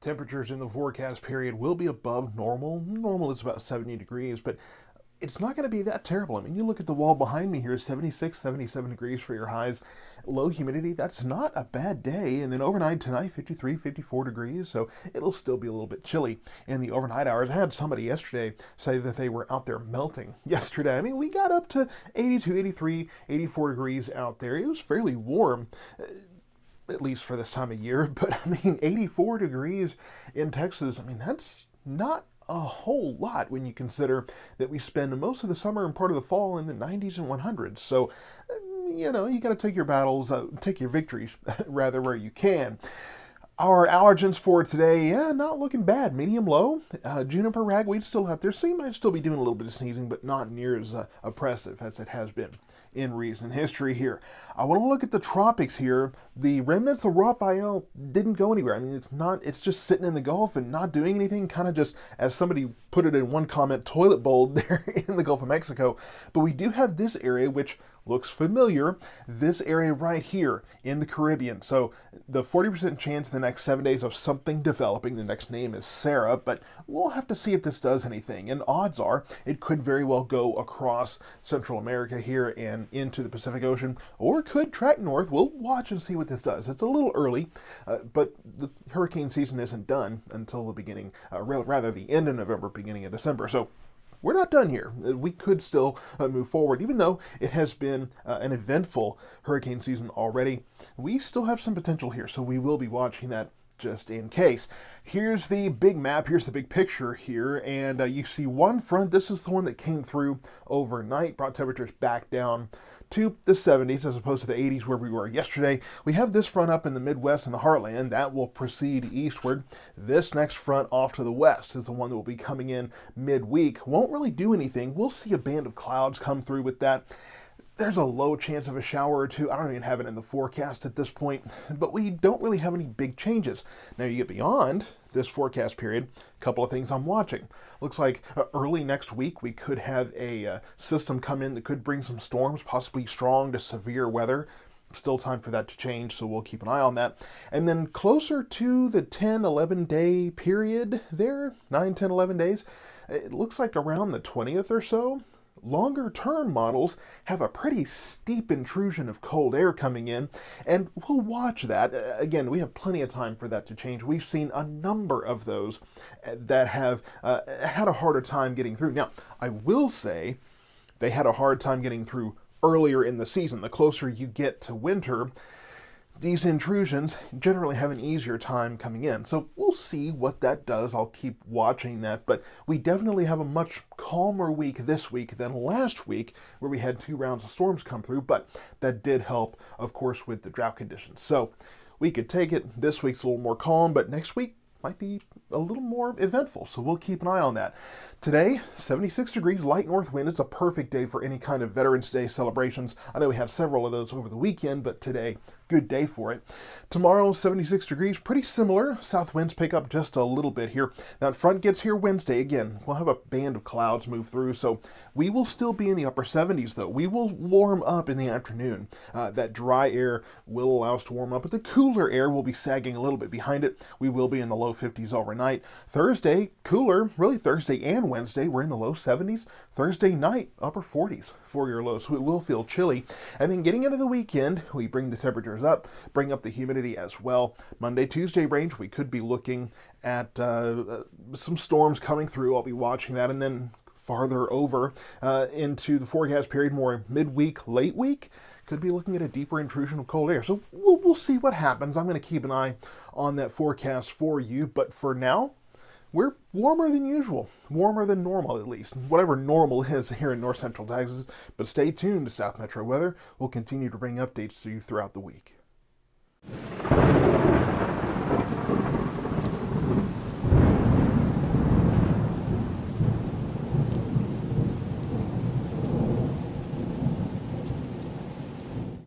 Temperatures in the forecast period will be above normal. Normal is about 70 degrees, but it's not going to be that terrible. I mean, you look at the wall behind me here, 76, 77 degrees for your highs. Low humidity, that's not a bad day. And then overnight tonight, 53, 54 degrees, so it'll still be a little bit chilly in the overnight hours. I had somebody yesterday say that they were out there melting yesterday. I mean, we got up to 82, 83, 84 degrees out there. It was fairly warm, at least for this time of year. But I mean, 84 degrees in Texas, I mean, that's not a whole lot when you consider that we spend most of the summer and part of the fall in the 90s and 100s. So, you know, you got to take your battles, take your victories, rather, where you can. Our allergens for today, yeah, not looking bad. Medium low. Juniper ragweed still out there, so you might still be doing a little bit of sneezing, but not near as oppressive as it has been in recent history here. I want to look at the tropics here. The remnants of Raphael didn't go anywhere. I mean, it's just sitting in the Gulf and not doing anything, kind of just, as somebody put it in one comment, toilet bowl there in the Gulf of Mexico. But we do have this area, which looks familiar, this area right here in the Caribbean. So the 40% chance in the next 7 days of something developing. The next name is Sarah, but we'll have to see if this does anything. And odds are it could very well go across Central America here and into the Pacific Ocean, or could track north. We'll watch and see what this does. It's a little early, but the hurricane season isn't done until the beginning, rather the end of November, beginning of December. So we're not done here. We could still move forward, even though it has been an eventful hurricane season already. We still have some potential here, so we will be watching that just in case. Here's the big map. Here's the big picture here, and you see one front. This is the one that came through overnight, brought temperatures back down to the 70s as opposed to the 80s where we were yesterday. We have this front up in the Midwest and the Heartland. That will proceed eastward. This next front off to the west is the one that will be coming in midweek. Won't really do anything. We'll see a band of clouds come through with that. There's a low chance of a shower or two. I don't even have it in the forecast at this point, but we don't really have any big changes. Now you get beyond this forecast period, a couple of things I'm watching. Looks like early next week we could have a system come in that could bring some storms, possibly strong to severe weather. Still time for that to change, so we'll keep an eye on that. And then closer to the 10, 11 day period there, 9, 10, 11 days, it looks like around the 20th or so, longer term models have a pretty steep intrusion of cold air coming in, and we'll watch that. Again, we have plenty of time for that to change. We've seen a number of those that have had a harder time getting through. Now, I will say they had a hard time getting through earlier in the season. The closer you get to winter, these intrusions generally have an easier time coming in. So we'll see what that does. I'll keep watching that. But we definitely have a much calmer week this week than last week, where we had 2 rounds of storms come through. But that did help, of course, with the drought conditions. So we could take it. This week's a little more calm, but next week might be a little more eventful, so we'll keep an eye on that. Today, 76 degrees, light north wind. It's a perfect day for any kind of Veterans Day celebrations. I know we have several of those over the weekend, but today, good day for it. Tomorrow, 76 degrees, pretty similar. South winds pick up just a little bit here. That front gets here Wednesday. Again, we'll have a band of clouds move through, so we will still be in the upper 70s, though. We will warm up in the afternoon. That dry air will allow us to warm up, but the cooler air will be sagging a little bit behind it. We will be in the low 50s overnight. Thursday, cooler, really Thursday and Wednesday, we're in the low 70s. Thursday night, upper 40s for your lows, so it will feel chilly. And then getting into the weekend, we bring the temperatures up, bring up the humidity as well. Monday, Tuesday range, we could be looking at some storms coming through. I'll be watching that. And then farther over into the forecast period, more midweek, late week, could be looking at a deeper intrusion of cold air. So we'll see what happens. I'm going to keep an eye on that forecast for you. But for now, we're warmer than usual, warmer than normal at least, whatever normal is here in north central Texas. But stay tuned to South Metro Weather. We'll continue to bring updates to you throughout the week.